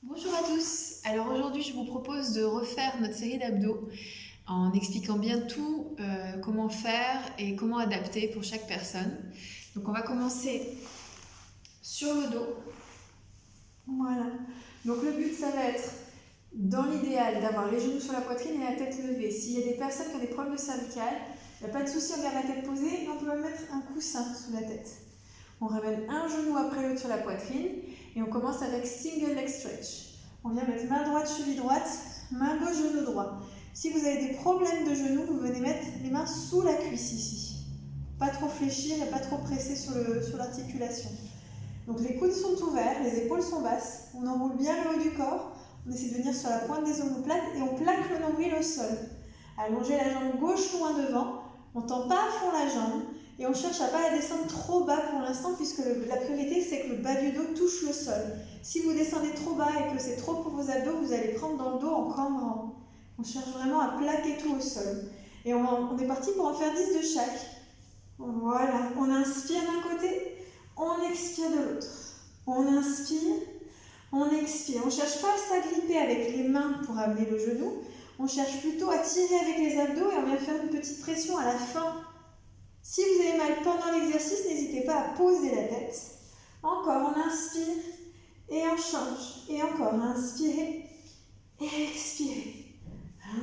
Bonjour à tous. Alors aujourd'hui, je vous propose de refaire notre série d'abdos en expliquant bien tout, comment faire et comment adapter pour chaque personne. Donc on va commencer sur le dos. Voilà. Donc le but, ça va être, dans l'idéal, d'avoir les genoux sur la poitrine et la tête levée. S'il y a des personnes qui ont des problèmes de cervicales, il n'y a pas de souci, on garde la tête posée et on peut même mettre un coussin sous la tête. On ramène un genou après l'autre sur la poitrine et on commence avec single leg stretch. On vient mettre main droite, cheville droite, main gauche, genou droit. Si vous avez des problèmes de genoux, vous venez mettre les mains sous la cuisse ici. Pas trop fléchir et pas trop presser sur l'articulation. Donc les coudes sont ouverts, les épaules sont basses. On enroule bien le haut du corps. On essaie de venir sur la pointe des omoplates et on plaque le nombril au sol. Allongez la jambe gauche loin devant. On ne tend pas à fond la jambe. Et on cherche à ne pas la descendre trop bas pour l'instant, puisque la priorité, c'est que le bas du dos touche le sol. Si vous descendez trop bas et que c'est trop pour vos abdos, vous allez prendre dans le dos en cambrant. On cherche vraiment à plaquer tout au sol. Et on est parti pour en faire 10 de chaque. Voilà, on inspire d'un côté, on expire de l'autre. On inspire, on expire. On ne cherche pas à s'agripper avec les mains pour amener le genou. On cherche plutôt à tirer avec les abdos et on vient faire une petite pression à la fin. Si vous avez mal pendant l'exercice, n'hésitez pas à poser la tête. Encore, on inspire et on change. Et encore, inspirez et expirez.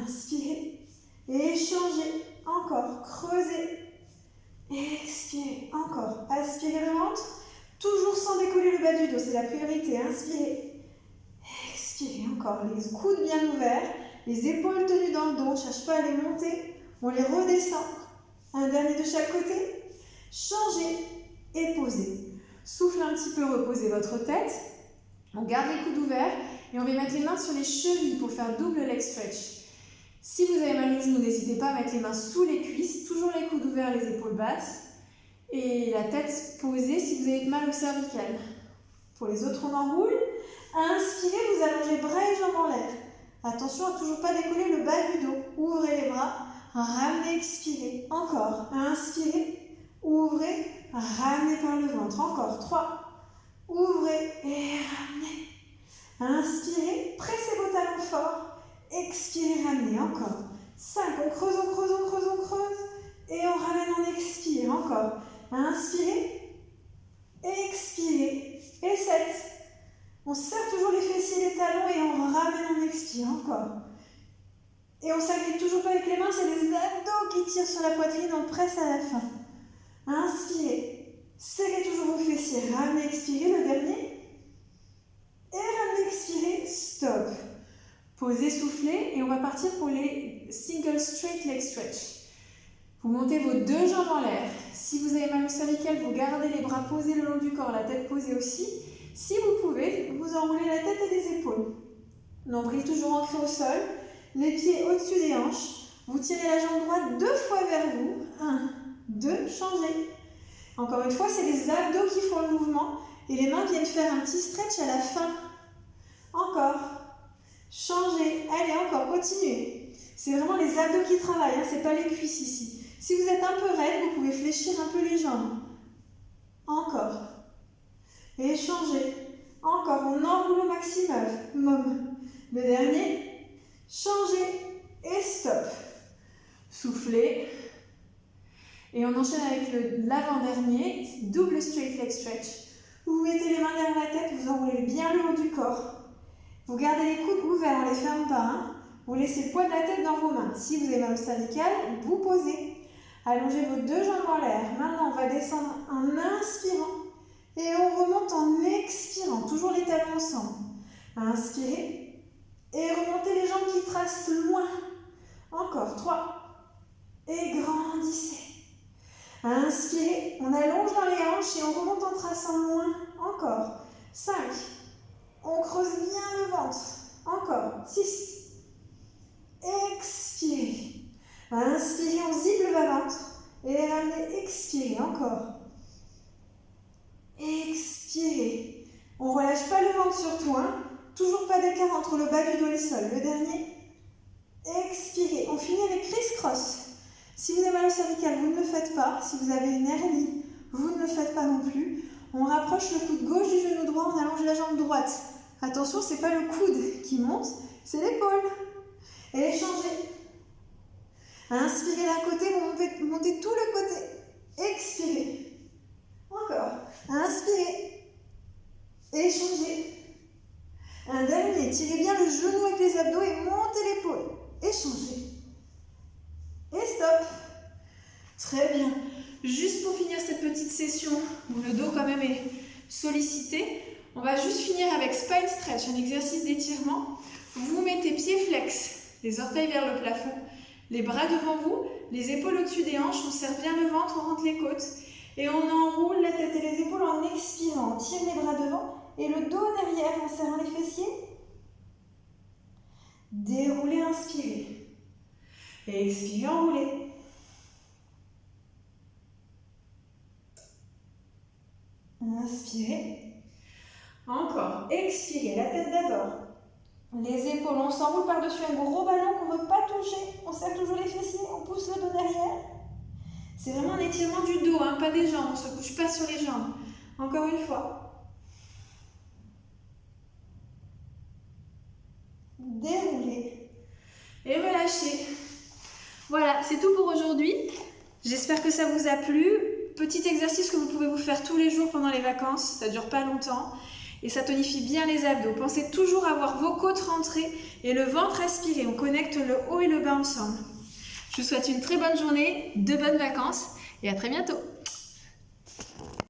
Inspirez et changez. Encore, creusez et expirez. Encore, aspirez le ventre, toujours sans décoller le bas du dos, c'est la priorité. Inspirez, expirez. Encore, les coudes bien ouverts, les épaules tenues dans le dos, on ne cherche pas à les monter, on les redescend. Un dernier de chaque côté. Changez et posez. Soufflez un petit peu, reposez votre tête. On garde les coudes ouverts et on va mettre les mains sur les chevilles pour faire double leg stretch. Si vous avez mal aux genoux, n'hésitez pas à mettre les mains sous les cuisses, toujours les coudes ouverts, les épaules basses et la tête posée si vous avez mal au cervical. Pour les autres, on enroule. Inspirez, vous allongez bras et jambes en l'air. Attention à toujours pas décoller le bas du dos. Ouvrez les bras. Ramenez, expirez. Encore. Inspirez, ouvrez, ramenez par le ventre. Encore. 3. Ouvrez et ramenez. Inspirez, pressez vos talons fort. Expirez, ramenez. Encore. 5. On creuse, on creuse, on creuse, on creuse. Et on ramène, on expire. Encore. Inspirez, expirez. Et 7. On serre toujours les fessiers et les talons et on ramène, on expire. Encore. Et on ne s'agrippe toujours pas avec les mains, c'est les abdos qui tirent sur la poitrine, on presse à la fin. Inspirez, serrez toujours vos fessiers, ramenez, expirez, le dernier. Et ramenez, expirez, stop. Posez, soufflez et on va partir pour les single straight leg stretch. Vous montez vos deux jambes en l'air. Si vous avez mal au cervical, vous gardez les bras posés le long du corps, la tête posée aussi. Si vous pouvez, vous enroulez la tête et les épaules. Nombril toujours ancré au sol. Les pieds au-dessus des hanches. Vous tirez la jambe droite 2 fois vers vous. 1, 2, changez. Encore une fois, c'est les abdos qui font le mouvement. Et les mains viennent faire un petit stretch à la fin. Encore. Changez. Allez, encore, continuez. C'est vraiment les abdos qui travaillent, hein, c'est pas les cuisses ici. Si vous êtes un peu raide, vous pouvez fléchir un peu les jambes. Encore. Et changez. Encore, on enroule au maximum. Le dernier. Changez et stop. Soufflez. Et on enchaîne avec l'avant-dernier, double straight leg stretch. Vous mettez les mains derrière la tête, vous enroulez bien le haut du corps. Vous gardez les coudes ouverts, on ne les ferme pas. Hein. Vous laissez le poids de la tête dans vos mains. Si vous avez mal au cervical, vous posez. Allongez vos deux jambes en l'air. Maintenant, on va descendre en inspirant. Et on remonte en expirant. Toujours les talons ensemble. Inspirez. Et remontez les jambes qui tracent loin. Encore. 3. Et grandissez. Inspirez. On allonge dans les hanches et on remonte en traçant loin. Encore. 5. On creuse bien le ventre. Encore. 6. Expirez. Inspirez, on zippe le bas-ventre. Et ramenez, expirez. Encore. Expirez. On ne relâche pas le ventre surtout. Hein. Toujours pas d'écart entre le bas du dos et le sol. Le dernier. Expirez. On finit avec criss-cross. Si vous avez mal au cervical, vous ne le faites pas. Si vous avez une hernie, vous ne le faites pas non plus. On rapproche le coude gauche du genou droit, on allonge la jambe droite. Attention, c'est pas le coude qui monte, c'est l'épaule. Et échangez. Inspirez d'un côté, vous montez tout le côté. Expirez. Encore. Inspirez. Échangez. Un dernier. Tirez bien le genou avec les abdos et montez l'épaule. Échangez. Et stop. Très bien. Juste pour finir cette petite session où le dos quand même est sollicité, on va juste finir avec spine stretch, un exercice d'étirement. Vous mettez pieds flex, les orteils vers le plafond, les bras devant vous, les épaules au-dessus des hanches, on serre bien le ventre, on rentre les côtes et on enroule la tête et les épaules en expirant. On tire les bras devant et le dos derrière en serrant les fessiers. Déroulez, inspirez. Et expirez, enroulez. Inspirez. Encore. Expirez, la tête d'abord. Les épaules, on s'enroule par-dessus un gros ballon qu'on ne veut pas toucher. On serre toujours les fessiers, on pousse le dos derrière. C'est vraiment un étirement du dos, hein, pas des jambes. On ne se couche pas sur les jambes. Encore une fois. Déroulez. Et relâchez. Voilà, c'est tout pour aujourd'hui. J'espère que ça vous a plu. Petit exercice que vous pouvez vous faire tous les jours pendant les vacances. Ça ne dure pas longtemps. Et ça tonifie bien les abdos. Pensez toujours à avoir vos côtes rentrées et le ventre aspiré. On connecte le haut et le bas ensemble. Je vous souhaite une très bonne journée, de bonnes vacances et à très bientôt.